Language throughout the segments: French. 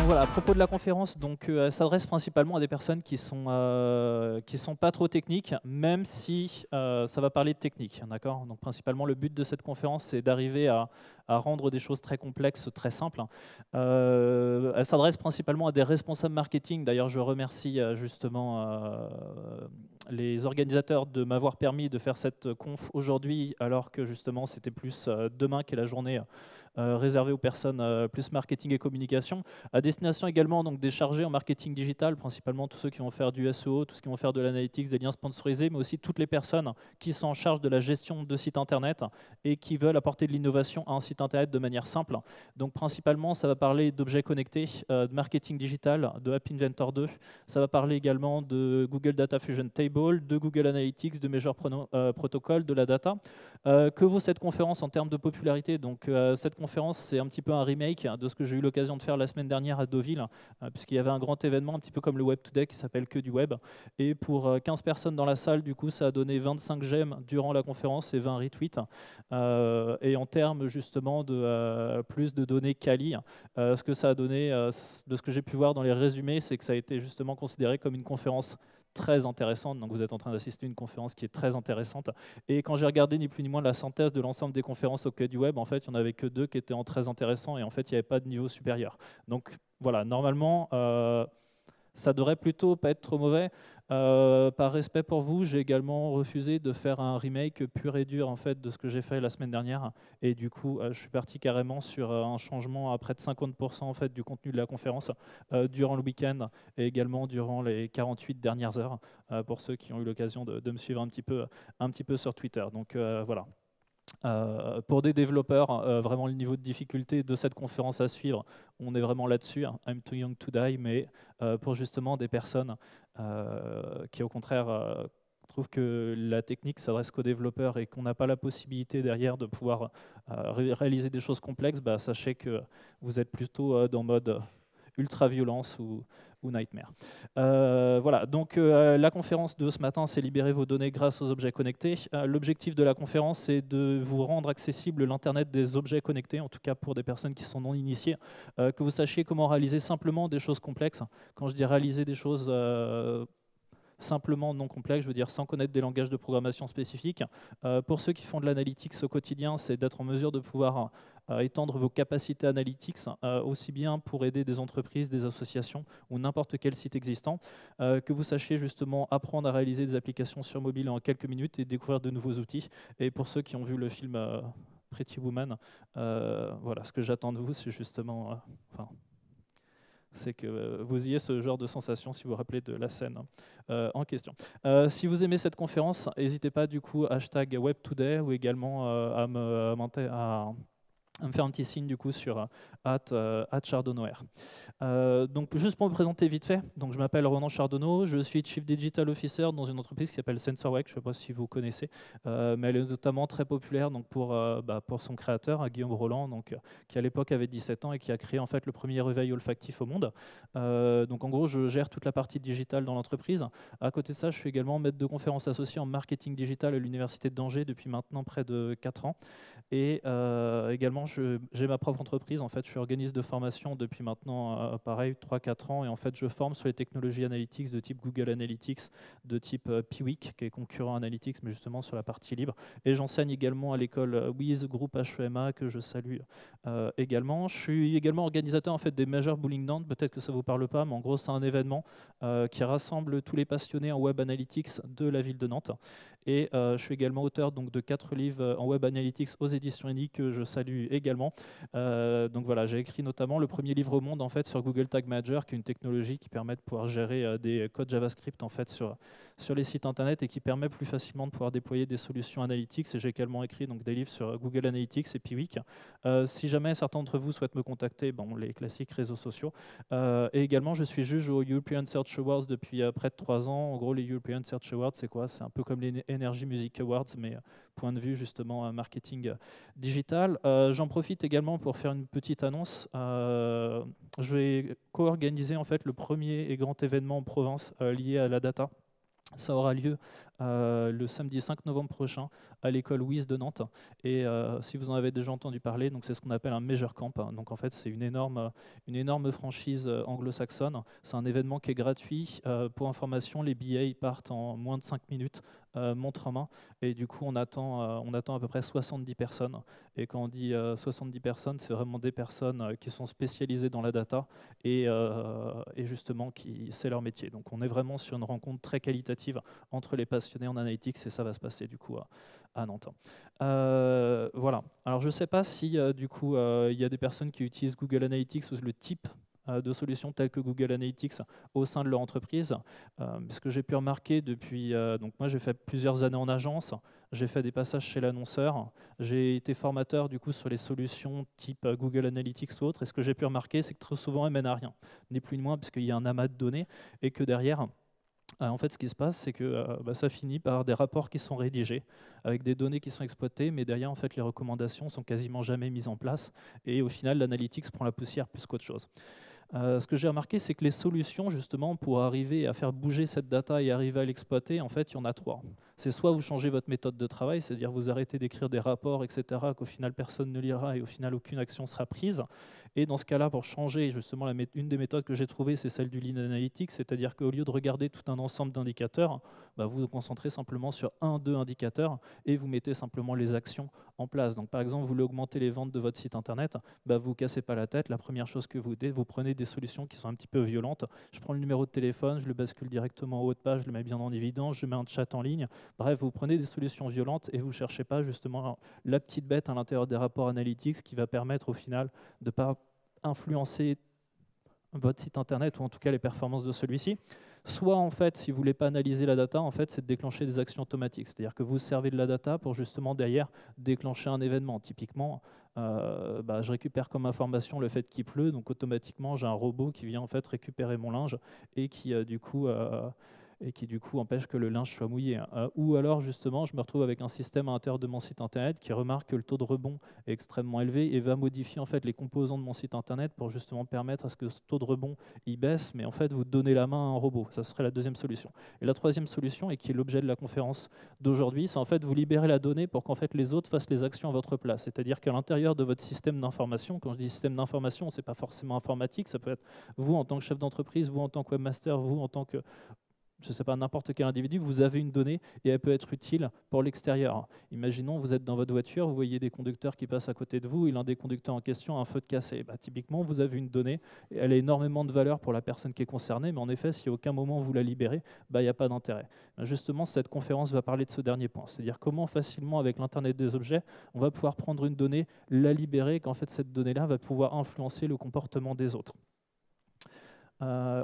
voilà, à propos de la conférence, donc elle s'adresse principalement à des personnes qui sont pas trop techniques, même si ça va parler de technique, d'accord. Donc principalement le but de cette conférence, c'est d'arriver à rendre des choses très complexes très simples. Elle s'adresse principalement à des responsables marketing. D'ailleurs, je remercie justement les organisateurs de m'avoir permis de faire cette conf aujourd'hui, alors que justement c'était plus demain qu'est la journée réservée aux personnes plus marketing et communication, à destination également donc, des chargés en marketing digital, principalement tous ceux qui vont faire du SEO, tous ceux qui vont faire de l'analytics, des liens sponsorisés, mais aussi toutes les personnes qui sont en charge de la gestion de sites internet et qui veulent apporter de l'innovation à un site internet de manière simple. Donc principalement, ça va parler d'objets connectés, de marketing digital, de App Inventor 2. Ça va parler également de Google Data Fusion Table, de Google Analytics, de Measure Protocol, de la data. Que vaut cette conférence en termes de popularité? Donc cette conférence, c'est un petit peu un remake de ce que j'ai eu l'occasion de faire la semaine dernière à Deauville, puisqu'il y avait un grand événement, un petit peu comme le Web Today, qui s'appelle Que du Web. Et pour 15 personnes dans la salle, du coup, ça a donné 25 j'aime durant la conférence et 20 retweets. Et en termes justement de plus de données quali, ce que ça a donné, de ce que j'ai pu voir dans les résumés, c'est que ça a été justement considéré comme une conférence très intéressante. Donc vous êtes en train d'assister à une conférence qui est très intéressante. Et quand j'ai regardé ni plus ni moins la synthèse de l'ensemble des conférences au Quai du Web, en fait, il n'y en avait que 2 qui étaient en très intéressants et en fait, il n'y avait pas de niveau supérieur. Donc voilà, normalement, ça devrait plutôt pas être trop mauvais. Par respect pour vous, j'ai également refusé de faire un remake pur et dur en fait, de ce que j'ai fait la semaine dernière. Et du coup, je suis parti carrément sur un changement à près de 50% en fait, du contenu de la conférence durant le week-end et également durant les 48 dernières heures, pour ceux qui ont eu l'occasion de me suivre un petit peu sur Twitter. Donc voilà. Pour des développeurs, vraiment le niveau de difficulté de cette conférence à suivre, on est vraiment là-dessus, hein. I'm too young to die, mais pour justement des personnes qui au contraire trouvent que la technique s'adresse qu'aux développeurs et qu'on n'a pas la possibilité derrière de pouvoir réaliser des choses complexes, bah, sachez que vous êtes plutôt dans mode ultra-violence ou nightmare. Voilà, donc la conférence de ce matin, c'est libérer vos données grâce aux objets connectés. L'objectif de la conférence, c'est de vous rendre accessible l'Internet des objets connectés, en tout cas pour des personnes qui sont non initiées, que vous sachiez comment réaliser simplement des choses complexes. Quand je dis réaliser des choses simplement non complexe, je veux dire sans connaître des langages de programmation spécifiques. Pour ceux qui font de l'analytics au quotidien, c'est d'être en mesure de pouvoir étendre vos capacités analytics, aussi bien pour aider des entreprises, des associations ou n'importe quel site existant, que vous sachiez justement apprendre à réaliser des applications sur mobile en quelques minutes et découvrir de nouveaux outils. Et pour ceux qui ont vu le film Pretty Woman, voilà, ce que j'attends de vous, c'est justement... c'est que vous ayez ce genre de sensation si vous vous rappelez de la scène en question. Si vous aimez cette conférence, n'hésitez pas du coup hashtag WebToday ou également à me faire un petit signe du coup sur @chardonnoer. Donc juste pour me présenter vite fait, donc je m'appelle Ronan Chardonneau, je suis Chief Digital Officer dans une entreprise qui s'appelle SensorWake, je ne sais pas si vous connaissez, mais elle est notamment très populaire donc pour son créateur, Guillaume Roland, donc, qui à l'époque avait 17 ans et qui a créé en fait le premier réveil olfactif au monde. Donc en gros, je gère toute la partie digitale dans l'entreprise. À côté de ça, je suis également maître de conférences associé en marketing digital à l'Université de Angers depuis maintenant près de 4 ans. Et également, j'ai ma propre entreprise. En fait, je suis organisme de formation depuis maintenant, pareil, 3-4 ans. Et en fait, je forme sur les technologies analytics de type Google Analytics, de type Piwik, qui est concurrent Analytics, mais justement sur la partie libre. Et j'enseigne également à l'école Wiz, groupe HEMA, que je salue également. Je suis également organisateur en fait, des Major Bowling Nantes. Peut-être que ça ne vous parle pas, mais en gros, c'est un événement qui rassemble tous les passionnés en Web Analytics de la ville de Nantes. Et je suis également auteur donc, de 4 livres en Web Analytics aux éditions ENI que je salue également. Donc voilà, j'ai écrit notamment le premier livre au monde en fait, sur Google Tag Manager, qui est une technologie qui permet de pouvoir gérer des codes JavaScript en fait, sur les sites internet et qui permet plus facilement de pouvoir déployer des solutions analytics. Et j'ai également écrit donc, des livres sur Google Analytics et Piwik. Si jamais certains d'entre vous souhaitent me contacter, bon, les classiques réseaux sociaux. Et également, je suis juge aux European Search Awards depuis près de 3 ans. En gros, les European Search Awards, c'est quoi? C'est un peu comme les Energy Music Awards, mais point de vue justement marketing digital. J'en profite également pour faire une petite annonce. Je vais co-organiser en fait le premier et grand événement en province lié à la data. Ça aura lieu le samedi 5 novembre prochain à l'école WIS de Nantes. Et si vous en avez déjà entendu parler, donc c'est ce qu'on appelle un Major Camp. Donc en fait, c'est une énorme franchise anglo-saxonne. C'est un événement qui est gratuit. Pour information, les billets ils partent en moins de 5 minutes, montre en main. Et du coup, on attend à peu près 70 personnes. Et quand on dit 70 personnes, c'est vraiment des personnes qui sont spécialisées dans la data et justement, c'est leur métier. Donc on est vraiment sur une rencontre très qualitative entre les passionnés en analytics et ça va se passer du coup à Nantes. Voilà. Alors je ne sais pas si du coup il y a des personnes qui utilisent Google Analytics ou le type de solutions telles que Google Analytics au sein de leur entreprise. Ce que j'ai pu remarquer depuis, donc moi j'ai fait plusieurs années en agence, j'ai fait des passages chez l'annonceur, j'ai été formateur du coup sur les solutions type Google Analytics ou autres, et ce que j'ai pu remarquer, c'est que très souvent elles mènent à rien, ni plus ni moins, puisqu'il y a un amas de données, et que derrière, en fait, ce qui se passe, c'est que ça finit par des rapports qui sont rédigés, avec des données qui sont exploitées, mais derrière, en fait, les recommandations sont quasiment jamais mises en place, et au final, l'analytics prend la poussière plus qu'autre chose. Ce que j'ai remarqué, c'est que les solutions, justement, pour arriver à faire bouger cette data et arriver à l'exploiter, en fait, il y en a trois. C'est soit vous changez votre méthode de travail, c'est-à-dire vous arrêtez d'écrire des rapports, etc., qu'au final, personne ne lira et au final, aucune action sera prise. Et dans ce cas-là, pour changer, justement, une des méthodes que j'ai trouvées, c'est celle du Lean Analytics, c'est-à-dire qu'au lieu de regarder tout un ensemble d'indicateurs, vous vous concentrez simplement sur un, deux indicateurs et vous mettez simplement les actions en place. Donc, par exemple, vous voulez augmenter les ventes de votre site internet, vous ne cassez pas la tête. La première chose que vous prenez des solutions qui sont un petit peu violentes. Je prends le numéro de téléphone, je le bascule directement en haut de page, je le mets bien en évidence, je mets un chat en ligne. Bref, vous prenez des solutions violentes et vous ne cherchez pas justement la petite bête à l'intérieur des rapports analytics qui va permettre au final de ne pas influencer votre site internet ou en tout cas les performances de celui-ci. Soit en fait, si vous ne voulez pas analyser la data, en fait, c'est de déclencher des actions automatiques. C'est-à-dire que vous servez de la data pour justement derrière déclencher un événement. Typiquement, je récupère comme information le fait qu'il pleut, donc automatiquement j'ai un robot qui vient en fait récupérer mon linge et qui du coup empêche que le linge soit mouillé. Ou alors justement je me retrouve avec un système à l'intérieur de mon site internet qui remarque que le taux de rebond est extrêmement élevé et va modifier en fait les composants de mon site internet pour justement permettre à ce que ce taux de rebond il baisse, mais en fait vous donnez la main à un robot. Ça serait la deuxième solution. Et la troisième solution, et qui est l'objet de la conférence d'aujourd'hui, c'est en fait vous libérer la donnée pour qu'en fait les autres fassent les actions à votre place. C'est-à-dire qu'à l'intérieur de votre système d'information, quand je dis système d'information, c'est pas forcément informatique, ça peut être vous en tant que chef d'entreprise, vous en tant que webmaster, vous en tant que je ne sais pas, n'importe quel individu, vous avez une donnée et elle peut être utile pour l'extérieur. Imaginons, vous êtes dans votre voiture, vous voyez des conducteurs qui passent à côté de vous et l'un des conducteurs en question a un feu de cassé. Typiquement, vous avez une donnée et elle a énormément de valeur pour la personne qui est concernée, mais en effet, si à aucun moment vous la libérez, il n'y a pas d'intérêt. Justement, cette conférence va parler de ce dernier point, c'est-à-dire comment facilement, avec l'Internet des objets, on va pouvoir prendre une donnée, la libérer, et qu'en fait, cette donnée-là va pouvoir influencer le comportement des autres.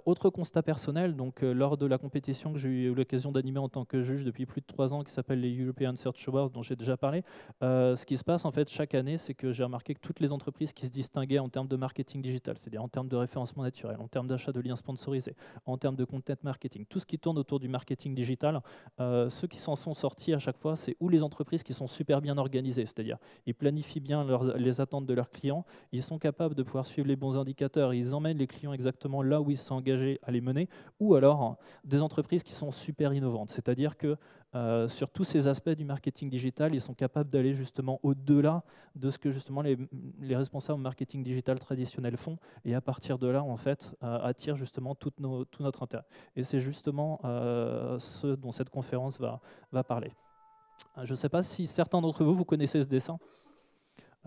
Autre constat personnel, donc lors de la compétition que j'ai eu l'occasion d'animer en tant que juge depuis plus de 3 ans, qui s'appelle les European Search Awards, dont j'ai déjà parlé, ce qui se passe en fait chaque année, c'est que j'ai remarqué que toutes les entreprises qui se distinguaient en termes de marketing digital, c'est-à-dire en termes de référencement naturel, en termes d'achat de liens sponsorisés, en termes de content marketing, tout ce qui tourne autour du marketing digital, ceux qui s'en sont sortis à chaque fois, c'est ou les entreprises qui sont super bien organisées, c'est-à-dire ils planifient bien les attentes de leurs clients, ils sont capables de pouvoir suivre les bons indicateurs, ils emmènent les clients exactement là où ils sont engagés à les mener, ou alors des entreprises qui sont super innovantes, c'est-à-dire que sur tous ces aspects du marketing digital, ils sont capables d'aller justement au-delà de ce que justement les responsables marketing digital traditionnels font, et à partir de là, en fait, attirent justement tout notre intérêt. Et c'est justement ce dont cette conférence va parler. Je ne sais pas si certains d'entre vous connaissez ce dessin.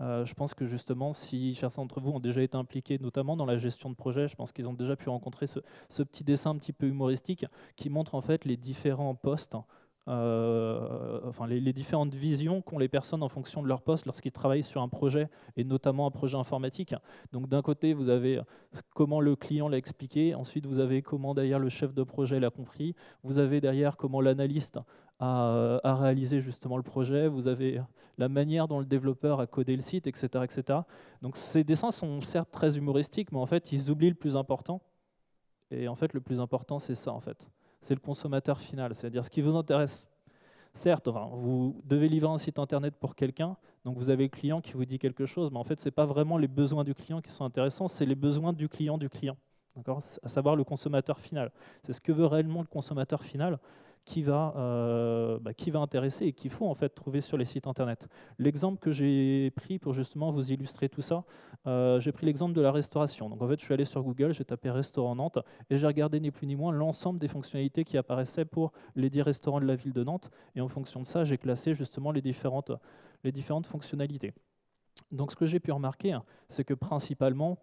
Je pense que justement, si certains d'entre vous ont déjà été impliqués, notamment dans la gestion de projet, je pense qu'ils ont déjà pu rencontrer ce petit dessin un petit peu humoristique qui montre en fait les différents postes, enfin les différentes visions qu'ont les personnes en fonction de leur poste lorsqu'ils travaillent sur un projet, et notamment un projet informatique. Donc d'un côté, vous avez comment le client l'a expliqué, ensuite vous avez comment derrière le chef de projet l'a compris, vous avez derrière comment l'analyste a réalisé justement le projet, vous avez la manière dont le développeur a codé le site, etc., etc. Donc ces dessins sont certes très humoristiques, mais en fait, ils oublient le plus important. Et en fait, le plus important, c'est ça, en fait. C'est le consommateur final, c'est-à-dire ce qui vous intéresse. Certes, enfin, vous devez livrer un site internet pour quelqu'un, donc vous avez le client qui vous dit quelque chose, mais en fait, ce n'est pas vraiment les besoins du client qui sont intéressants, c'est les besoins du client, à savoir le consommateur final. C'est ce que veut réellement le consommateur final qui va intéresser et qu'il faut en fait trouver sur les sites internet. L'exemple que j'ai pris pour justement vous illustrer tout ça, j'ai pris l'exemple de la restauration. Donc en fait, je suis allé sur Google, j'ai tapé restaurant Nantes et j'ai regardé ni plus ni moins l'ensemble des fonctionnalités qui apparaissaient pour les 10 restaurants de la ville de Nantes. Et en fonction de ça, j'ai classé justement les différentes fonctionnalités. Donc ce que j'ai pu remarquer, c'est que principalement,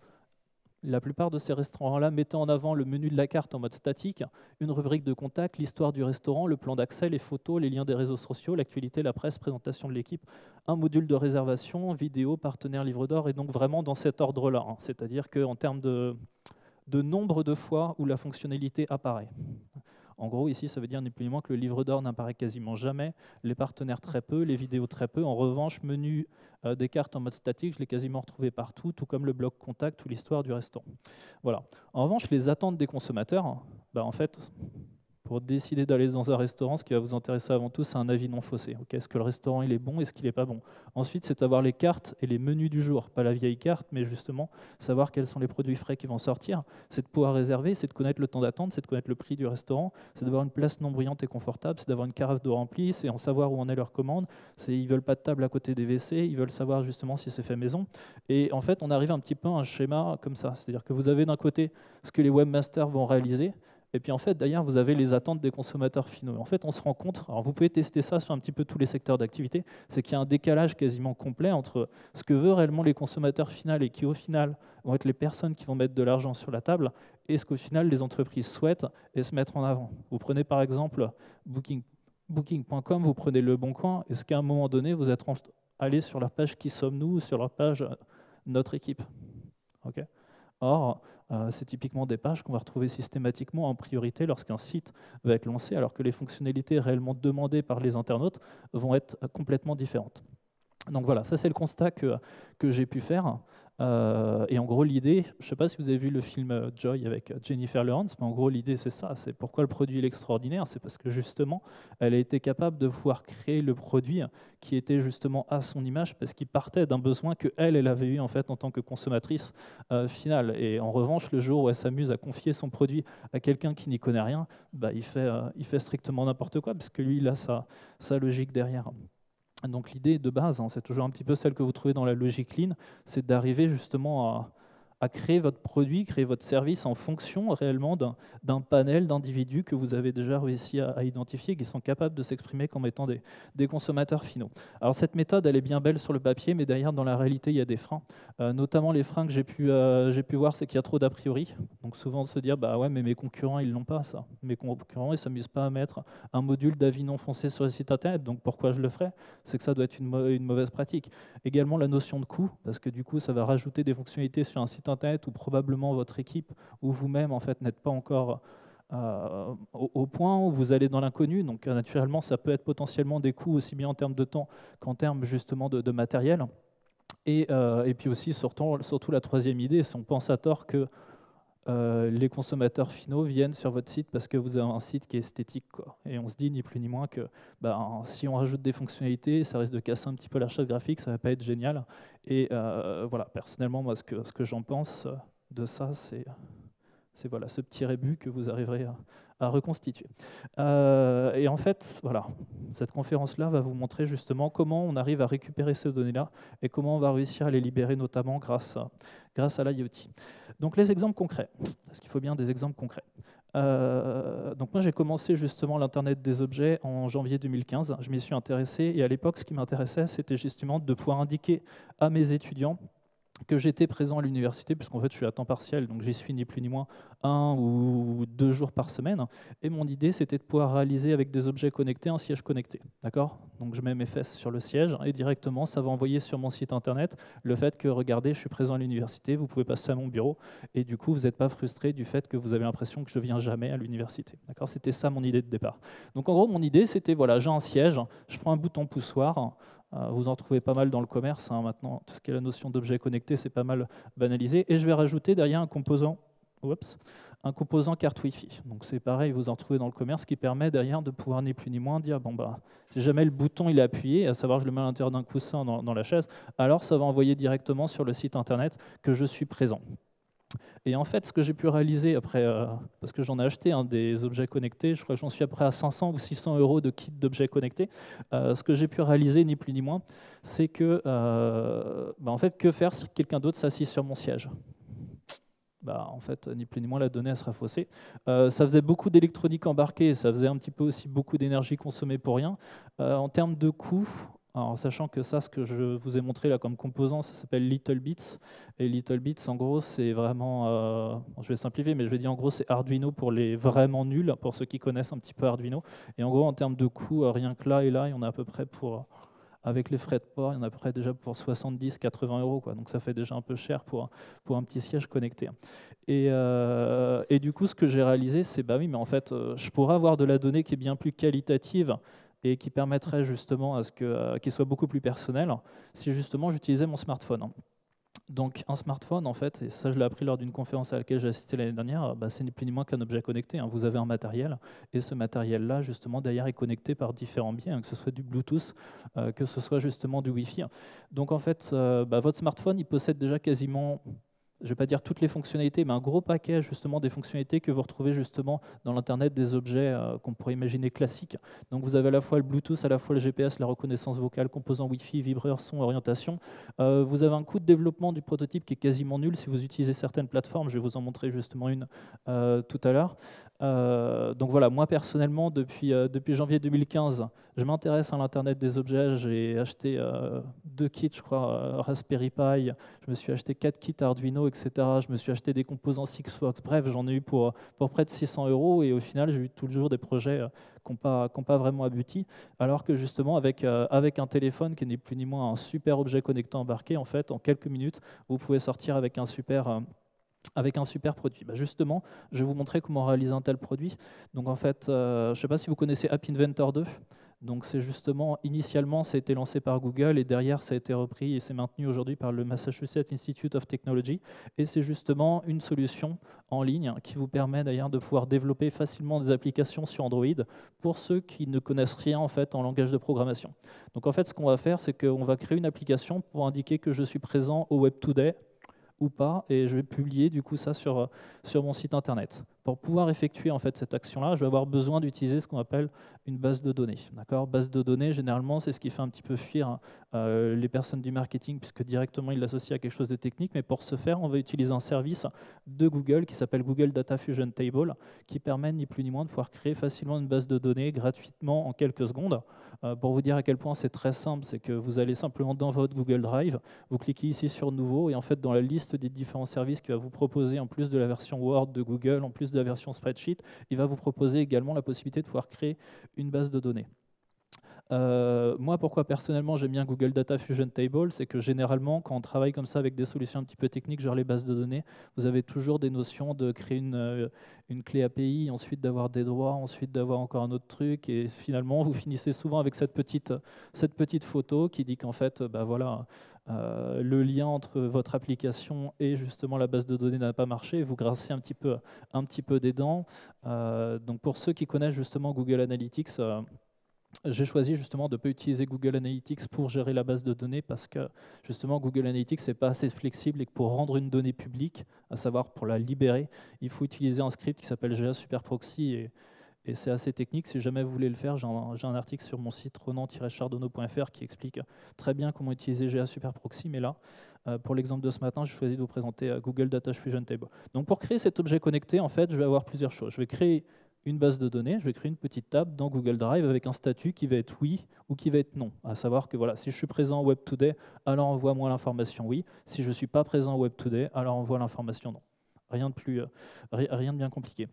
la plupart de ces restaurants-là mettaient en avant le menu de la carte en mode statique, une rubrique de contact, l'histoire du restaurant, le plan d'accès, les photos, les liens des réseaux sociaux, l'actualité, la presse, présentation de l'équipe, un module de réservation, vidéo, partenaire, livre d'or, et donc vraiment dans cet ordre-là. C'est-à-dire qu'en termes de nombre de fois où la fonctionnalité apparaît. En gros, ici, ça veut dire ni plus ni moins que le livre d'or n'apparaît quasiment jamais, les partenaires très peu, les vidéos très peu. En revanche, menu des cartes en mode statique, je l'ai quasiment retrouvé partout, tout comme le bloc contact ou l'histoire du restaurant. Voilà. En revanche, les attentes des consommateurs, en fait, pour décider d'aller dans un restaurant, ce qui va vous intéresser avant tout, c'est un avis non faussé. Est-ce que le restaurant il est bon, est-ce qu'il n'est pas bon? Ensuite, c'est avoir les cartes et les menus du jour, pas la vieille carte, mais justement savoir quels sont les produits frais qui vont sortir. C'est de pouvoir réserver, c'est de connaître le temps d'attente, c'est de connaître le prix du restaurant, c'est d'avoir une place non bruyante et confortable, c'est d'avoir une carafe d'eau remplie, c'est en savoir où en est leur commande. Ils veulent pas de table à côté des WC, ils veulent savoir justement si c'est fait maison. Et en fait, on arrive un petit peu à un schéma comme ça, c'est-à-dire que vous avez d'un côté ce que les webmasters vont réaliser. Et puis en fait, d'ailleurs, vous avez les attentes des consommateurs finaux. En fait, on se rend compte, alors vous pouvez tester ça sur un petit peu tous les secteurs d'activité, c'est qu'il y a un décalage quasiment complet entre ce que veulent réellement les consommateurs finaux et qui au final vont être les personnes qui vont mettre de l'argent sur la table et ce qu'au final les entreprises souhaitent et se mettre en avant. Vous prenez par exemple Booking.com, vous prenez Le Bon Coin, est-ce qu'à un moment donné, vous êtes allé sur leur page Qui sommes-nous ou sur leur page Notre équipe? Okay. Or, c'est typiquement des pages qu'on va retrouver systématiquement en priorité lorsqu'un site va être lancé, alors que les fonctionnalités réellement demandées par les internautes vont être complètement différentes. Donc voilà, ça c'est le constat que j'ai pu faire. Et en gros, l'idée, je ne sais pas si vous avez vu le film Joy avec Jennifer Lawrence, mais en gros, l'idée c'est ça, c'est pourquoi le produit est extraordinaire, c'est parce que justement, elle a été capable de pouvoir créer le produit qui était justement à son image, parce qu'il partait d'un besoin qu'elle avait eu en fait en tant que consommatrice finale. Et en revanche, le jour où elle s'amuse à confier son produit à quelqu'un qui n'y connaît rien, il fait strictement n'importe quoi, parce que lui, il a sa logique derrière. Donc l'idée de base, c'est toujours un petit peu celle que vous trouvez dans la logique Lean, c'est d'arriver justement à créer votre produit, créer votre service en fonction réellement d'un panel d'individus que vous avez déjà réussi à identifier, qui sont capables de s'exprimer comme étant des consommateurs finaux. Alors cette méthode, elle est bien belle sur le papier, mais derrière, dans la réalité, il y a des freins. Notamment les freins que j'ai pu voir, c'est qu'il y a trop d'a priori. Donc souvent de se dire, ouais, mais mes concurrents, ils l'ont pas ça. Mes concurrents, ils ne s'amusent pas à mettre un module d'avis non foncé sur le site internet, donc pourquoi je le ferais? C'est que ça doit être une mauvaise pratique. Également la notion de coût, parce que du coup, ça va rajouter des fonctionnalités sur un site internet où probablement votre équipe ou vous-même en fait n'êtes pas encore au point où vous allez dans l'inconnu. Donc naturellement, ça peut être potentiellement des coûts aussi bien en termes de temps qu'en termes justement de matériel. Et puis aussi, surtout la troisième idée, si on pense à tort que les consommateurs finaux viennent sur votre site parce que vous avez un site qui est esthétique, quoi. Et on se dit ni plus ni moins que si on rajoute des fonctionnalités, ça risque de casser un petit peu la charte graphique, ça ne va pas être génial. Et voilà, personnellement, moi, ce que j'en pense de ça, c'est voilà, ce petit rébut que vous arriverez à reconstituer. Et en fait, voilà, cette conférence-là va vous montrer justement comment on arrive à récupérer ces données-là et comment on va réussir à les libérer, notamment grâce à l'IoT. Donc les exemples concrets, parce qu'il faut bien des exemples concrets. Donc moi j'ai commencé justement l'Internet des objets en janvier 2015, je m'y suis intéressé et à l'époque ce qui m'intéressait c'était justement de pouvoir indiquer à mes étudiants que j'étais présent à l'université, puisqu'en fait je suis à temps partiel, donc j'y suis ni plus ni moins 1 ou 2 jours par semaine. Et mon idée, c'était de pouvoir réaliser avec des objets connectés un siège connecté. D'accord ? Donc je mets mes fesses sur le siège et directement, ça va envoyer sur mon site internet le fait que, regardez, je suis présent à l'université, vous pouvez passer à mon bureau. Et du coup, vous n'êtes pas frustré du fait que vous avez l'impression que je ne viens jamais à l'université. D'accord ? C'était ça mon idée de départ. Donc en gros, mon idée, c'était, voilà, j'ai un siège, je prends un bouton poussoir. Vous en trouvez pas mal dans le commerce, maintenant, tout ce qui est la notion d'objet connecté, c'est pas mal banalisé. Et je vais rajouter derrière un composant carte Wi-Fi. Donc c'est pareil, vous en trouvez dans le commerce, qui permet derrière de pouvoir ni plus ni moins dire, si jamais le bouton il est appuyé, à savoir je le mets à l'intérieur d'un coussin dans la chaise, alors ça va envoyer directement sur le site internet que je suis présent. Et en fait, ce que j'ai pu réaliser après, parce que j'en ai acheté des objets connectés, je crois que j'en suis après à 500 ou 600 € de kit d'objets connectés. Ce que j'ai pu réaliser, ni plus ni moins, c'est que, en fait, que faire si quelqu'un d'autre s'assied sur mon siège? En fait, ni plus ni moins, la donnée elle sera faussée. Ça faisait beaucoup d'électronique embarquée, ça faisait un petit peu aussi beaucoup d'énergie consommée pour rien. En termes de coût, alors, sachant que ça, ce que je vous ai montré là comme composant, ça s'appelle LittleBits. Et LittleBits, en gros, c'est vraiment, je vais simplifier, mais je vais dire en gros, c'est Arduino pour les vraiment nuls, pour ceux qui connaissent un petit peu Arduino. Et en gros, en termes de coût, rien que là et là, il y en a à peu près pour, avec les frais de port, il y en a à peu près déjà pour 70-80 €, quoi. Donc ça fait déjà un peu cher pour un petit siège connecté. Et du coup, ce que j'ai réalisé, c'est oui, mais en fait, je pourrais avoir de la donnée qui est bien plus qualitative et qui permettrait justement à ce qu'il soit beaucoup plus personnel si justement j'utilisais mon smartphone. Donc un smartphone, en fait, et ça je l'ai appris lors d'une conférence à laquelle j'ai assisté l'année dernière, c'est ni plus ni moins qu'un objet connecté. Vous avez un matériel, et ce matériel-là, justement, derrière est connecté par différents biais, que ce soit du Bluetooth, que ce soit justement du Wi-Fi. Donc en fait, votre smartphone, il possède déjà quasiment, je ne vais pas dire toutes les fonctionnalités, mais un gros paquet justement des fonctionnalités que vous retrouvez justement dans l'Internet des objets qu'on pourrait imaginer classiques. Donc vous avez à la fois le Bluetooth, à la fois le GPS, la reconnaissance vocale, composant Wi-Fi, vibreur, son, orientation. Vous avez un coût de développement du prototype qui est quasiment nul si vous utilisez certaines plateformes. Je vais vous en montrer justement une tout à l'heure. Donc voilà, moi personnellement, depuis janvier 2015, je m'intéresse à l'Internet des objets. J'ai acheté 2 kits, je crois, Raspberry Pi. Je me suis acheté 4 kits Arduino, etc. Je me suis acheté des composants Sigfox. Bref, j'en ai eu pour près de 600 €. Et au final, j'ai eu toujours des projets qui n'ont pas vraiment abouti. Alors que justement, avec un téléphone qui n'est plus ni moins un super objet connectant embarqué, en fait, en quelques minutes, vous pouvez sortir avec un super produit. Justement, je vais vous montrer comment réaliser un tel produit. Donc en fait, je ne sais pas si vous connaissez App Inventor 2. Donc c'est justement, initialement, ça a été lancé par Google et derrière, ça a été repris et c'est maintenu aujourd'hui par le Massachusetts Institute of Technology. Et c'est justement une solution en ligne qui vous permet d'ailleurs de pouvoir développer facilement des applications sur Android pour ceux qui ne connaissent rien en fait en langage de programmation. Donc en fait, ce qu'on va faire, c'est qu'on va créer une application pour indiquer que je suis présent au Web Today ou pas, et je vais publier du coup ça sur mon site internet. Pour pouvoir effectuer en fait cette action-là, je vais avoir besoin d'utiliser ce qu'on appelle une base de données. D'accord ? Base de données, généralement, c'est ce qui fait un petit peu fuir les personnes du marketing, puisque directement ils l'associent à quelque chose de technique. Mais pour ce faire, on va utiliser un service de Google qui s'appelle Google Data Fusion Table, qui permet ni plus ni moins de pouvoir créer facilement une base de données gratuitement en quelques secondes. Pour vous dire à quel point c'est très simple, c'est que vous allez simplement dans votre Google Drive, vous cliquez ici sur Nouveau, et en fait dans la liste des différents services qu'il va vous proposer, en plus de la version Word de Google, en plus de la version Spreadsheet, il va vous proposer également la possibilité de pouvoir créer une base de données. Moi, pourquoi personnellement j'aime bien Google Data Fusion Table, c'est que généralement, quand on travaille comme ça avec des solutions un petit peu techniques, genre les bases de données, vous avez toujours des notions de créer une clé API, ensuite d'avoir des droits, ensuite d'avoir encore un autre truc, et finalement, vous finissez souvent avec cette petite photo qui dit qu'en fait, voilà, le lien entre votre application et justement la base de données n'a pas marché, et vous grincez un petit peu des dents. Donc pour ceux qui connaissent justement Google Analytics, j'ai choisi justement de ne pas utiliser Google Analytics pour gérer la base de données parce que justement Google Analytics n'est pas assez flexible et que pour rendre une donnée publique, à savoir pour la libérer, il faut utiliser un script qui s'appelle GA Super Proxy et c'est assez technique. Si jamais vous voulez le faire, j'ai un article sur mon site ronan-chardonneau.fr qui explique très bien comment utiliser GA Super Proxy, mais là, pour l'exemple de ce matin, j'ai choisi de vous présenter Google Data Fusion Table. Donc pour créer cet objet connecté, en fait, je vais avoir plusieurs choses. Je vais créer une base de données, je vais créer une petite table dans Google Drive avec un statut qui va être oui ou qui va être non. À savoir que voilà, si je suis présent au Web Today, alors envoie-moi l'information oui. Si je ne suis pas présent au Web Today, alors envoie l'information non. Rien de bien compliqué.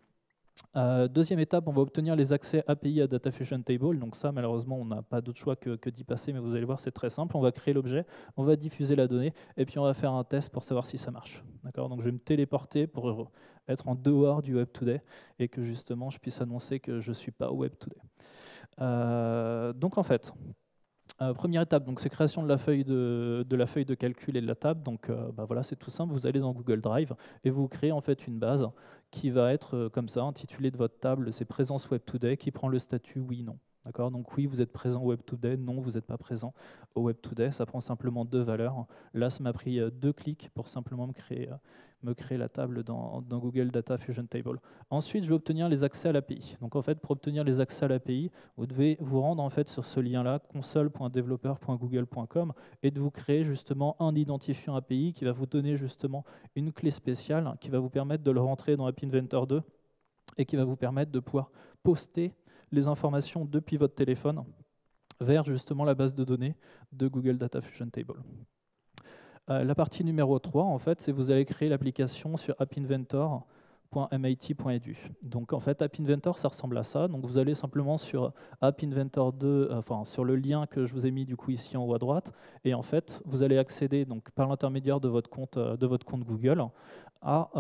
Deuxième étape, on va obtenir les accès API à Data Fusion Table. Donc ça, malheureusement, on n'a pas d'autre choix que d'y passer, mais vous allez voir, c'est très simple. On va créer l'objet, on va diffuser la donnée, et puis on va faire un test pour savoir si ça marche. D'accord ? Donc je vais me téléporter pour être en dehors du Web Today et que justement, je puisse annoncer que je ne suis pas au Web Today. Donc en fait, première étape, donc c'est création de la feuille de calcul et de la table. Donc voilà, c'est tout simple. Vous allez dans Google Drive et vous créez en fait une base qui va être comme ça, intitulée de votre table, c'est présence Web Today, qui prend le statut oui/non. D'accord? Donc oui, vous êtes présent au Web Today, non, vous n'êtes pas présent au Web Today. Ça prend simplement 2 valeurs. Là, ça m'a pris 2 clics pour simplement me créer la table dans Google Data Fusion Table. Ensuite, je vais obtenir les accès à l'API. Donc en fait, pour obtenir les accès à l'API, vous devez vous rendre en fait sur ce lien-là, console.developer.google.com, et de vous créer justement un identifiant API qui va vous donner justement une clé spéciale qui va vous permettre de le rentrer dans App Inventor 2 et qui va vous permettre de pouvoir poster les informations depuis votre téléphone vers justement la base de données de Google Data Fusion Table. La partie numéro 3, en fait, c'est que vous allez créer l'application sur appinventor.mit.edu. Donc en fait, App Inventor, ça ressemble à ça. Donc vous allez simplement sur App Inventor 2, enfin sur le lien que je vous ai mis du coup ici en haut à droite, et en fait, vous allez accéder donc par l'intermédiaire de votre compte Google à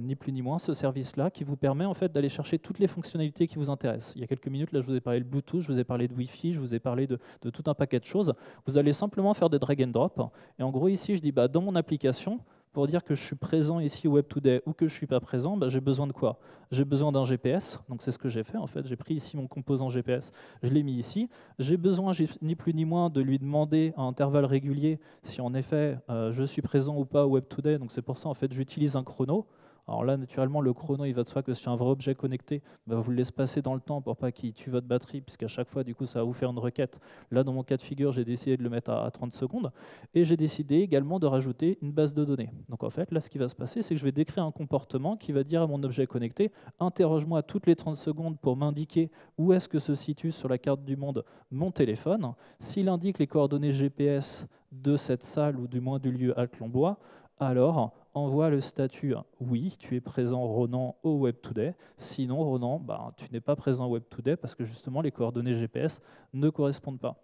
ni plus ni moins ce service-là qui vous permet en fait d'aller chercher toutes les fonctionnalités qui vous intéressent. Il y a quelques minutes, là, je vous ai parlé de Bluetooth, je vous ai parlé de Wi-Fi, je vous ai parlé de tout un paquet de choses. Vous allez simplement faire des drag and drop. Et en gros, ici, je dis dans mon application, pour dire que je suis présent ici au Web Today ou que je ne suis pas présent, j'ai besoin de quoi? J'ai besoin d'un GPS, donc c'est ce que j'ai fait en fait. J'ai pris ici mon composant GPS, je l'ai mis ici. J'ai besoin, ni plus ni moins, de lui demander à intervalles réguliers si en effet je suis présent ou pas au Web Today. Donc c'est pour ça en fait j'utilise un chrono. Alors là, naturellement, le chrono, il va de soi que sur un vrai objet connecté, vous le laissez passer dans le temps pour pas qu'il tue votre batterie, puisqu'à chaque fois, du coup, ça va vous faire une requête. Là, dans mon cas de figure, j'ai décidé de le mettre à 30 secondes. Et j'ai décidé également de rajouter une base de données. Donc en fait, là, ce qui va se passer, c'est que je vais décrire un comportement qui va dire à mon objet connecté, interroge-moi toutes les 30 secondes pour m'indiquer où est-ce que se situe sur la carte du monde mon téléphone. S'il indique les coordonnées GPS de cette salle, ou du moins du lieu Alclombois, alors envoie le statut « Oui, tu es présent, Ronan, au Web Today ». Sinon, Ronan, tu n'es pas présent au Web Today parce que justement, les coordonnées GPS ne correspondent pas.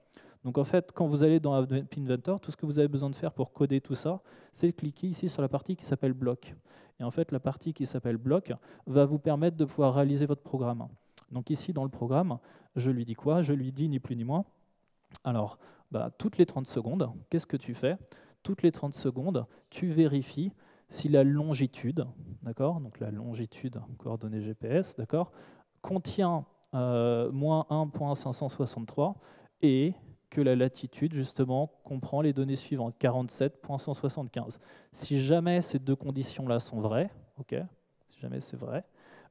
Donc en fait, quand vous allez dans App Inventor, tout ce que vous avez besoin de faire pour coder tout ça, c'est de cliquer ici sur la partie qui s'appelle bloc. Et en fait, la partie qui s'appelle bloc va vous permettre de pouvoir réaliser votre programme. Donc ici, dans le programme, je lui dis quoi? Je lui dis ni plus ni moins. Alors, toutes les 30 secondes, qu'est-ce que tu fais? Toutes les 30 secondes, tu vérifies si la longitude, d'accord, donc la longitude, coordonnée GPS, d'accord, contient moins 1.563 et que la latitude, justement, comprend les données suivantes, 47.175. Si jamais ces deux conditions-là sont vraies, ok, si jamais c'est vrai,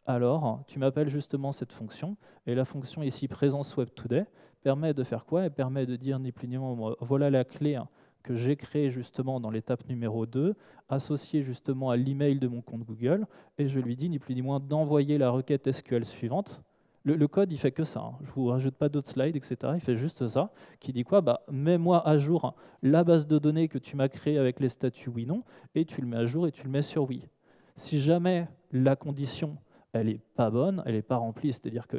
alors tu m'appelles justement cette fonction, et la fonction ici, présence Web Today, permet de faire quoi? Elle permet de dire ni plus ni moins, voilà la clé que j'ai créée justement dans l'étape numéro 2, associée justement à l'email de mon compte Google, et je lui dis ni plus ni moins d'envoyer la requête SQL suivante. Le code, il fait que ça, je ne vous rajoute pas d'autres slides, etc. Il fait juste ça, qui dit quoi? Mets-moi à jour la base de données que tu m'as créée avec les statuts oui-non, et tu le mets à jour et tu le mets sur oui. Si jamais la condition, elle n'est pas bonne, elle n'est pas remplie, c'est-à-dire que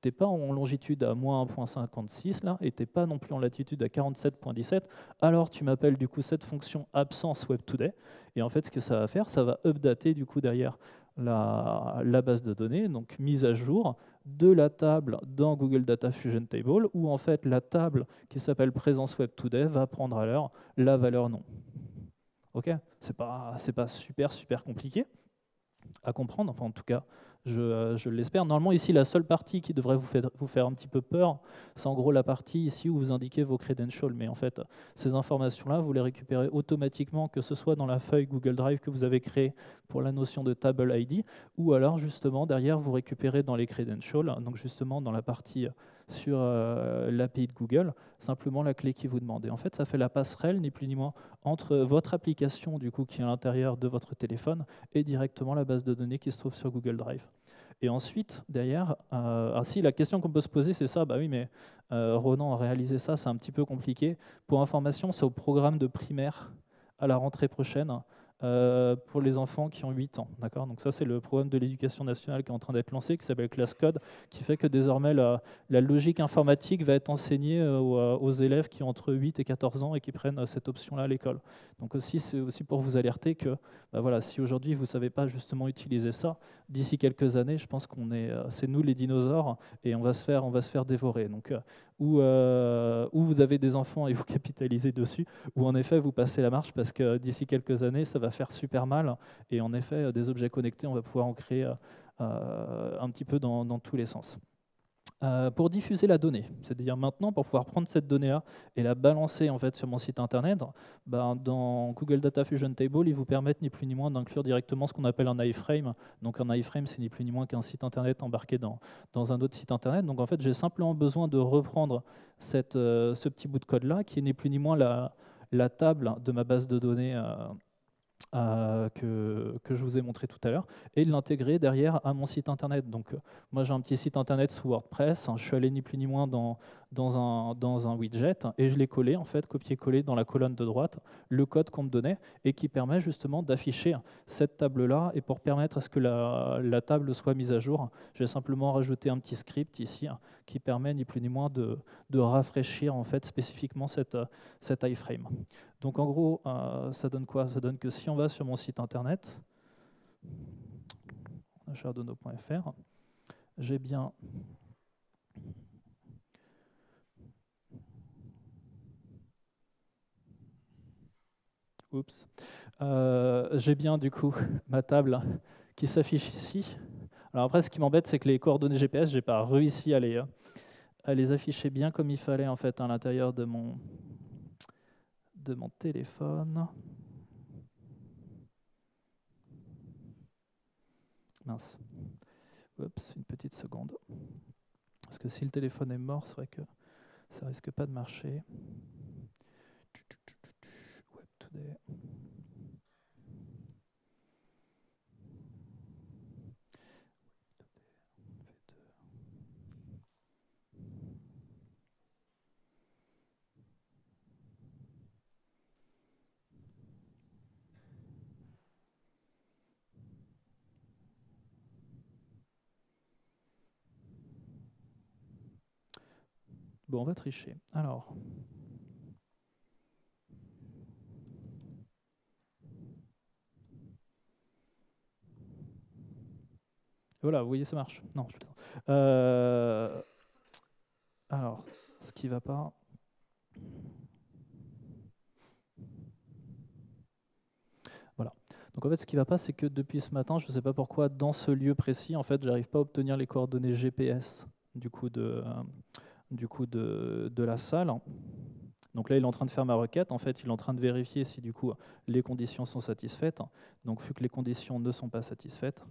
tu n'es pas en longitude à moins 1.56 là, et tu n'es pas non plus en latitude à 47.17, alors tu m'appelles du coup cette fonction absence Web Today, et en fait ce que ça va faire, ça va updater du coup derrière la base de données, donc mise à jour de la table dans Google Data Fusion Table, où en fait la table qui s'appelle présence Web Today va prendre à l'heure la valeur non. Ok, c'est pas super compliqué à comprendre, enfin en tout cas je l'espère. Normalement ici la seule partie qui devrait vous faire un petit peu peur, c'est en gros la partie ici où vous indiquez vos credentials, mais en fait ces informations-là vous les récupérez automatiquement, que ce soit dans la feuille Google Drive que vous avez créée pour la notion de table ID, ou alors justement derrière vous récupérez dans les credentials, donc justement dans la partie sur l'API de Google, simplement la clé qui vous demande. Et en fait ça fait la passerelle ni plus ni moins entre votre application du coup qui est à l'intérieur de votre téléphone et directement la base de données qui se trouve sur Google Drive. Et ensuite, derrière, si la question qu'on peut se poser, c'est ça, oui, mais Ronan a réalisé ça, c'est un petit peu compliqué. Pour information, c'est au programme de primaire à la rentrée prochaine pour les enfants qui ont 8 ans. D'accord ? Donc ça, c'est le programme de l'éducation nationale qui est en train d'être lancé, qui s'appelle ClassCode, qui fait que désormais, la logique informatique va être enseignée aux élèves qui ont entre 8 et 14 ans et qui prennent cette option-là à l'école. Donc aussi, c'est aussi pour vous alerter que voilà, si aujourd'hui vous ne savez pas justement utiliser ça, d'ici quelques années, je pense c'est nous les dinosaures et on va se faire dévorer. Donc ou vous avez des enfants et vous capitalisez dessus, ou en effet vous passez la marche parce que d'ici quelques années ça va faire super mal, et en effet des objets connectés on va pouvoir en créer un petit peu dans tous les sens. pour diffuser la donnée. C'est-à-dire maintenant, pour pouvoir prendre cette donnée-là et la balancer en fait sur mon site internet, ben, dans Google Data Fusion Table, ils vous permettent ni plus ni moins d'inclure directement ce qu'on appelle un iframe. Donc un iframe, c'est ni plus ni moins qu'un site internet embarqué dans un autre site internet. Donc en fait, j'ai simplement besoin de reprendre ce petit bout de code-là, qui est ni plus ni moins la table de ma base de données que je vous ai montré tout à l'heure, et de l'intégrer derrière à mon site internet. Donc moi j'ai un petit site internet sous WordPress, je suis allé ni plus ni moins dans un widget, et je l'ai collé, en fait, copié-collé dans la colonne de droite, le code qu'on me donnait, et qui permet justement d'afficher cette table-là, et pour permettre à ce que la table soit mise à jour, j'ai simplement rajouté un petit script ici, qui permet ni plus ni moins de rafraîchir en fait spécifiquement cet iframe. Donc en gros, ça donne quoi? Ça donne que si on va sur mon site internet, chardonneau.fr, j'ai bien j'ai bien du coup ma table qui s'affiche ici. Alors après, ce qui m'embête, c'est que les coordonnées GPS, j'ai pas réussi à les afficher bien comme il fallait en fait à l'intérieur de mon téléphone. Mince. Oups, une petite seconde. Parce que si le téléphone est mort, c'est vrai que ça risque pas de marcher. Web Today. Bon, on va tricher. Alors. Voilà, vous voyez, ça marche. Non, je plaisante. Alors, ce qui ne va pas. Voilà. Donc en fait, ce qui ne va pas, c'est que depuis ce matin, je ne sais pas pourquoi, dans ce lieu précis, en fait, j'arrive pas à obtenir les coordonnées GPS du coup de la salle. Donc là, il est en train de faire ma requête. En fait, il est en train de vérifier si du coup les conditions sont satisfaites. Donc, vu que les conditions ne sont pas satisfaites,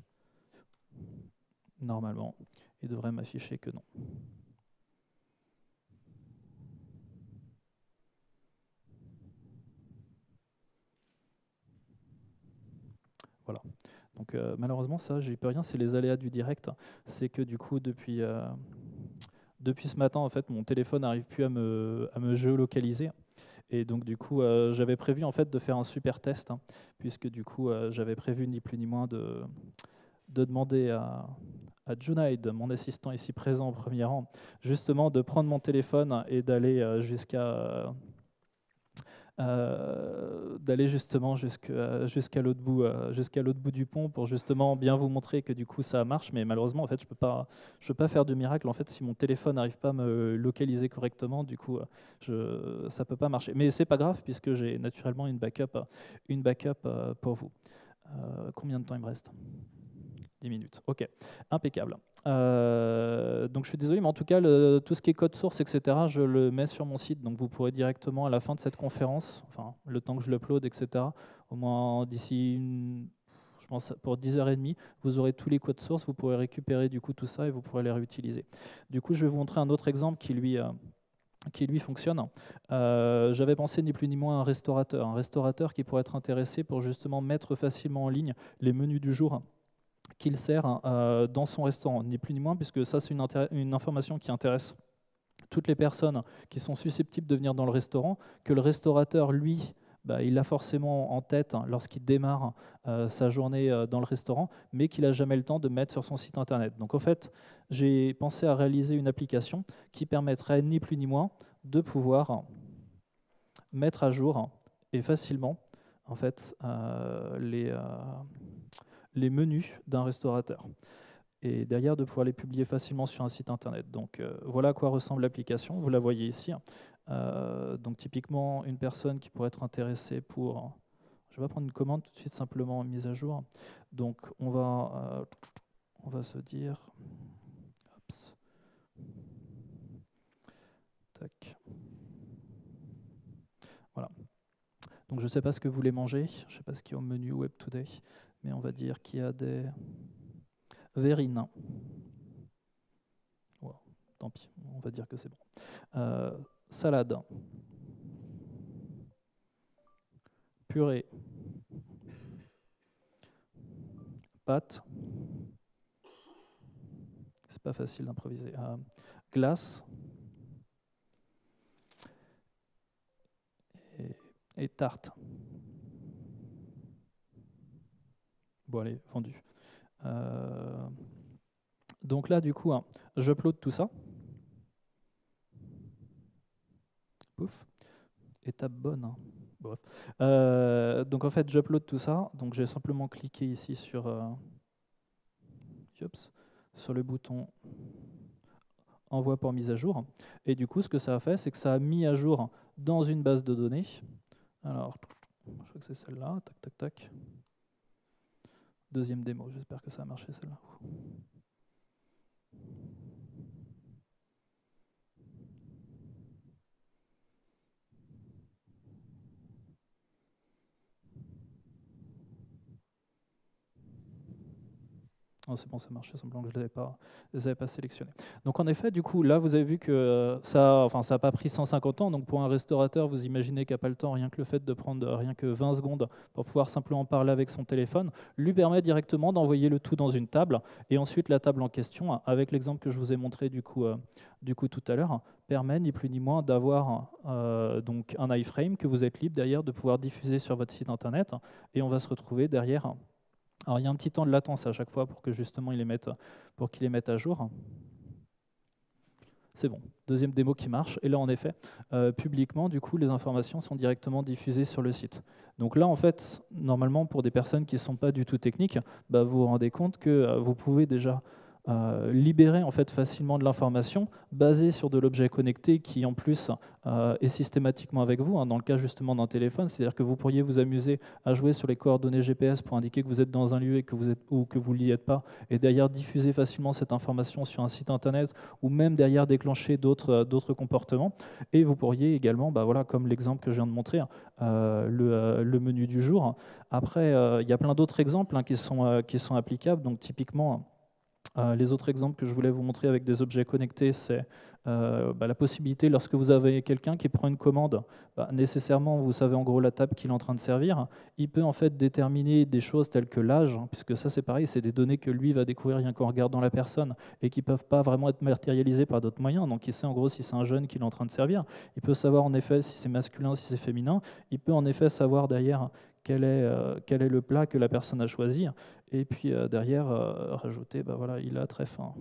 normalement, il devrait m'afficher que non. Voilà. Donc malheureusement, ça, j'y peux rien, c'est les aléas du direct. C'est que du coup, depuis ce matin, en fait, mon téléphone n'arrive plus à me géolocaliser. Et donc du coup, j'avais prévu en fait de faire un super test, puisque du coup, j'avais prévu ni plus ni moins de demander à Junaid, mon assistant ici présent au premier rang, justement de prendre mon téléphone et d'aller justement jusqu'à l'autre bout du pont pour justement bien vous montrer que du coup ça marche, mais malheureusement en fait je peux pas faire de miracle en fait si mon téléphone n'arrive pas à me localiser correctement, du coup ça peut pas marcher, mais c'est pas grave puisque j'ai naturellement une backup pour vous. Combien de temps il me reste? 10 minutes, ok, impeccable. Donc je suis désolé, mais en tout cas, tout ce qui est code source, etc., je le mets sur mon site, donc vous pourrez directement à la fin de cette conférence, enfin le temps que je l'upload, etc., au moins d'ici, je pense pour 10h30, vous aurez tous les codes sources, vous pourrez récupérer du coup tout ça et vous pourrez les réutiliser. Du coup, je vais vous montrer un autre exemple qui lui fonctionne. J'avais pensé ni plus ni moins à un restaurateur qui pourrait être intéressé pour justement mettre facilement en ligne les menus du jour qu'il sert dans son restaurant, ni plus ni moins, puisque ça c'est une information qui intéresse toutes les personnes qui sont susceptibles de venir dans le restaurant, que le restaurateur, lui, il l'a forcément en tête lorsqu'il démarre sa journée dans le restaurant, mais qu'il n'a jamais le temps de mettre sur son site internet. Donc en fait, j'ai pensé à réaliser une application qui permettrait ni plus ni moins de pouvoir mettre à jour et facilement en fait, les menus d'un restaurateur et derrière de pouvoir les publier facilement sur un site internet. Donc voilà à quoi ressemble l'application, vous la voyez ici. Donc typiquement une personne qui pourrait être intéressée pour... Je vais prendre une commande tout de suite simplement mise à jour. Donc on va se dire... Oups. Donc je ne sais pas ce que vous voulez manger, je ne sais pas ce qu'il y a au menu Web Today, mais on va dire qu'il y a des verrines. Wow, tant pis, on va dire que c'est bon. Salade, purée, pâtes, c'est pas facile d'improviser, glace et tarte. Bon, allez, vendu. Donc là, du coup, j'upload tout ça. Pouf. Étape bonne. Hein. Bref. Donc en fait, j'upload tout ça. Donc j'ai simplement cliqué ici sur, sur le bouton envoi pour mise à jour. Et du coup, ce que ça a fait, c'est que ça a mis à jour dans une base de données. Alors, je crois que c'est celle-là. Tac, tac, tac. Deuxième démo. J'espère que ça a marché celle-là. Oh, c'est bon, ça marche, semblant que je ne les avais pas sélectionnés. Donc en effet, du coup, là, vous avez vu que ça n'a pas pris 150 ans. Donc pour un restaurateur, vous imaginez qu'il n'a pas le temps, rien que le fait de prendre rien que 20 secondes pour pouvoir simplement parler avec son téléphone, lui permet directement d'envoyer le tout dans une table. Et ensuite, la table en question, avec l'exemple que je vous ai montré du coup tout à l'heure, permet ni plus ni moins d'avoir donc un iframe que vous êtes libre derrière de pouvoir diffuser sur votre site internet. Et on va se retrouver derrière. Alors il y a un petit temps de latence à chaque fois pour que justement qu'ils les mettent à jour. C'est bon, deuxième démo qui marche. Et là en effet, publiquement, du coup, les informations sont directement diffusées sur le site. Donc là en fait, normalement pour des personnes qui ne sont pas du tout techniques, vous vous rendez compte que vous pouvez déjà libérer en fait facilement de l'information basée sur de l'objet connecté qui en plus est systématiquement avec vous, dans le cas justement d'un téléphone, c'est-à-dire que vous pourriez vous amuser à jouer sur les coordonnées GPS pour indiquer que vous êtes dans un lieu et que vous êtes ou que vous n'y êtes pas, et derrière diffuser facilement cette information sur un site internet ou même derrière déclencher d'autres comportements. Et vous pourriez également, voilà, comme l'exemple que je viens de montrer, le menu du jour. Après, il y a plein d'autres exemples qui sont applicables, donc typiquement les autres exemples que je voulais vous montrer avec des objets connectés, c'est la possibilité, lorsque vous avez quelqu'un qui prend une commande, nécessairement, vous savez en gros la table qu'il est en train de servir, il peut en fait déterminer des choses telles que l'âge, puisque ça c'est pareil, c'est des données que lui va découvrir rien qu'en regardant la personne et qui ne peuvent pas vraiment être matérialisées par d'autres moyens. Donc il sait en gros si c'est un jeune qu'il est en train de servir, il peut savoir en effet si c'est masculin, si c'est féminin, il peut en effet savoir derrière quel est le plat que la personne a choisi, et puis derrière rajouter, voilà, il a très faim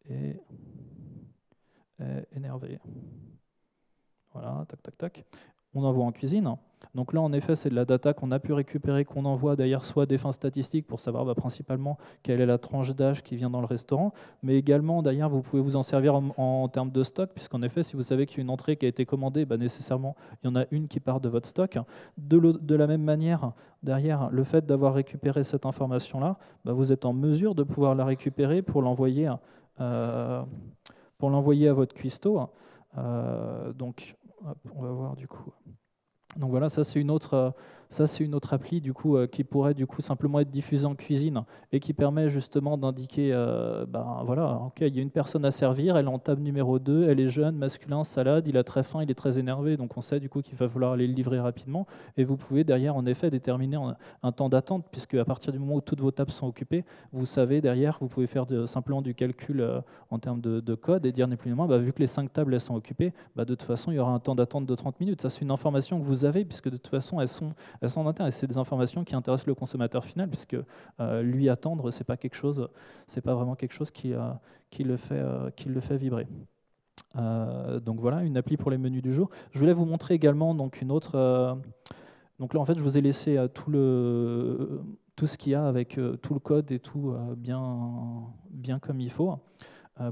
et énervé. Voilà, tac, tac, tac. On envoie en cuisine. Donc là, en effet, c'est de la data qu'on a pu récupérer, qu'on envoie d'ailleurs soit à des fins statistiques pour savoir principalement quelle est la tranche d'âge qui vient dans le restaurant, mais également, d'ailleurs, vous pouvez vous en servir en termes de stock, puisqu'en effet, si vous savez qu'il y a une entrée qui a été commandée, nécessairement, il y en a une qui part de votre stock. De la même manière, derrière, le fait d'avoir récupéré cette information-là, vous êtes en mesure de pouvoir la récupérer pour l'envoyer à votre cuistot. Donc, hop, on va voir du coup. Donc voilà, ça c'est une autre appli du coup qui pourrait du coup simplement être diffusée en cuisine et qui permet justement d'indiquer, voilà, ok, il y a une personne à servir, elle est en table numéro 2, elle est jeune, masculin, salade, il a très faim, il est très énervé, donc on sait du coup qu'il va falloir aller le livrer rapidement. Et vous pouvez derrière en effet déterminer un temps d'attente, puisque à partir du moment où toutes vos tables sont occupées, vous savez derrière, vous pouvez faire simplement du calcul en termes de code et dire ni plus ni moins, vu que les 5 tables elles sont occupées, de toute façon il y aura un temps d'attente de 30 minutes. Ça c'est une information que vous avez, puisque de toute façon elles sont en interne, et c'est des informations qui intéressent le consommateur final, puisque lui attendre, c'est pas vraiment quelque chose qui le fait vibrer. Donc voilà, une appli pour les menus du jour. Je voulais vous montrer également donc une autre. Donc là en fait je vous ai laissé tout ce qu'il y a avec tout le code et tout bien comme il faut,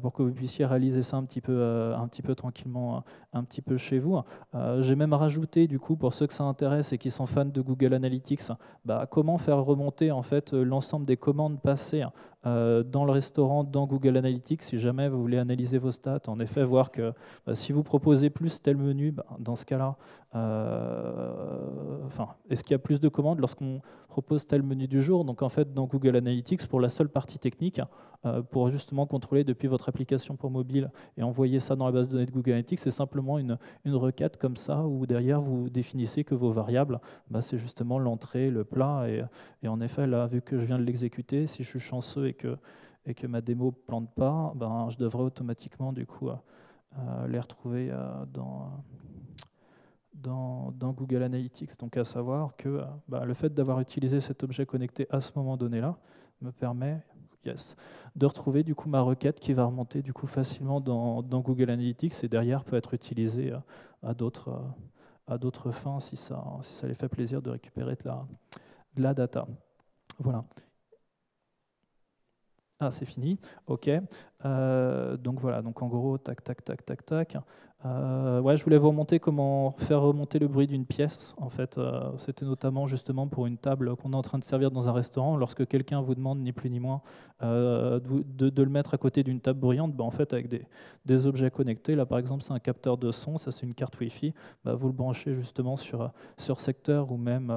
pour que vous puissiez réaliser ça un petit peu tranquillement, un petit peu chez vous. J'ai même rajouté, du coup, pour ceux que ça intéresse et qui sont fans de Google Analytics, comment faire remonter en fait l'ensemble des commandes passées dans le restaurant, dans Google Analytics, si jamais vous voulez analyser vos stats, en effet, voir que si vous proposez plus tel menu, dans ce cas-là, est-ce qu'il y a plus de commandes lorsqu'on propose tel menu du jour? Donc en fait, dans Google Analytics, pour la seule partie technique, pour justement contrôler depuis votre application pour mobile et envoyer ça dans la base de données de Google Analytics, c'est simplement une requête comme ça, où derrière, vous définissez que vos variables, c'est justement l'entrée, le plat, et en effet, là, vu que je viens de l'exécuter, si je suis chanceux et que ma démo ne plante pas, je devrais automatiquement du coup les retrouver dans Google Analytics. Donc à savoir que le fait d'avoir utilisé cet objet connecté à ce moment donné-là me permet de retrouver du coup ma requête qui va remonter du coup facilement dans Google Analytics et derrière peut être utilisée à d'autres fins si ça les fait plaisir de récupérer de la data. Voilà. Ah, c'est fini. OK. Donc voilà. Donc en gros, tac. Ouais, je voulais vous remonter comment faire remonter le bruit d'une pièce. En fait, c'était notamment justement pour une table qu'on est en train de servir dans un restaurant. Lorsque quelqu'un vous demande ni plus ni moins de le mettre à côté d'une table bruyante, en fait, avec des objets connectés. Là, par exemple, c'est un capteur de son. Ça, c'est une carte Wi-Fi. Vous le branchez justement sur secteur ou même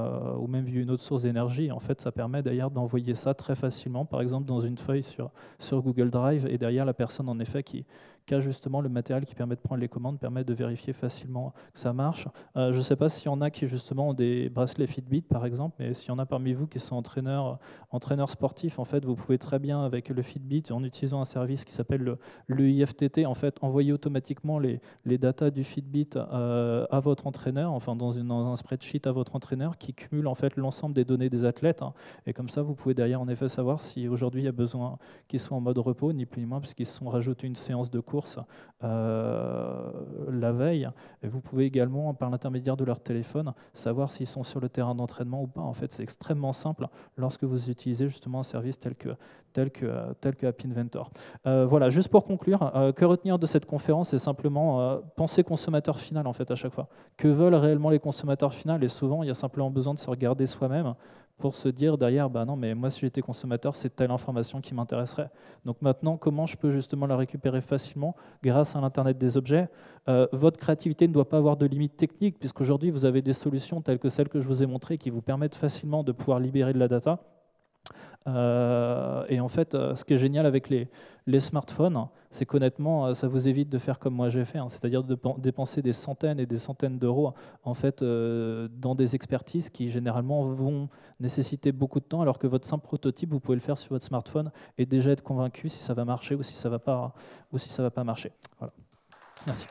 via une autre source d'énergie. En fait, ça permet d'ailleurs d'envoyer ça très facilement, par exemple, dans une feuille sur Google Drive. Et derrière, la personne, en effet, qui a justement le matériel qui permet de prendre les commandes, permet de vérifier facilement que ça marche. Je ne sais pas s'il y en a qui justement ont des bracelets Fitbit par exemple, mais s'il y en a parmi vous qui sont entraîneurs sportifs, en fait, vous pouvez très bien avec le Fitbit, en utilisant un service qui s'appelle le IFTT, en fait, envoyer automatiquement les datas du Fitbit à votre entraîneur, enfin dans un spreadsheet à votre entraîneur qui cumule en fait l'ensemble des données des athlètes. Et comme ça, vous pouvez derrière en effet savoir si aujourd'hui il y a besoin qu'ils soient en mode repos, ni plus ni moins, puisqu'ils se sont rajoutés une séance de course la veille. Et vous pouvez également, par l'intermédiaire de leur téléphone, savoir s'ils sont sur le terrain d'entraînement ou pas. En fait, c'est extrêmement simple lorsque vous utilisez justement un service tel que App Inventor. Voilà, juste pour conclure, que retenir de cette conférence, c'est simplement penser consommateur final en fait à chaque fois. Que veulent réellement les consommateurs finaux? Et souvent, il y a simplement besoin de se regarder soi-même pour se dire derrière, non, mais moi, si j'étais consommateur, c'est telle information qui m'intéresserait. Donc maintenant, comment je peux justement la récupérer facilement grâce à l'Internet des objets? Votre créativité ne doit pas avoir de limite technique, puisqu'aujourd'hui, vous avez des solutions telles que celles que je vous ai montrées qui vous permettent facilement de pouvoir libérer de la data. Et en fait, ce qui est génial avec les smartphones, c'est qu'honnêtement, ça vous évite de faire comme moi j'ai fait, c'est-à-dire de dépenser des centaines et des centaines d'euros en fait, dans des expertises qui généralement vont nécessiter beaucoup de temps, alors que votre simple prototype, vous pouvez le faire sur votre smartphone et déjà être convaincu si ça va marcher ou si ça va pas marcher. Voilà. Merci.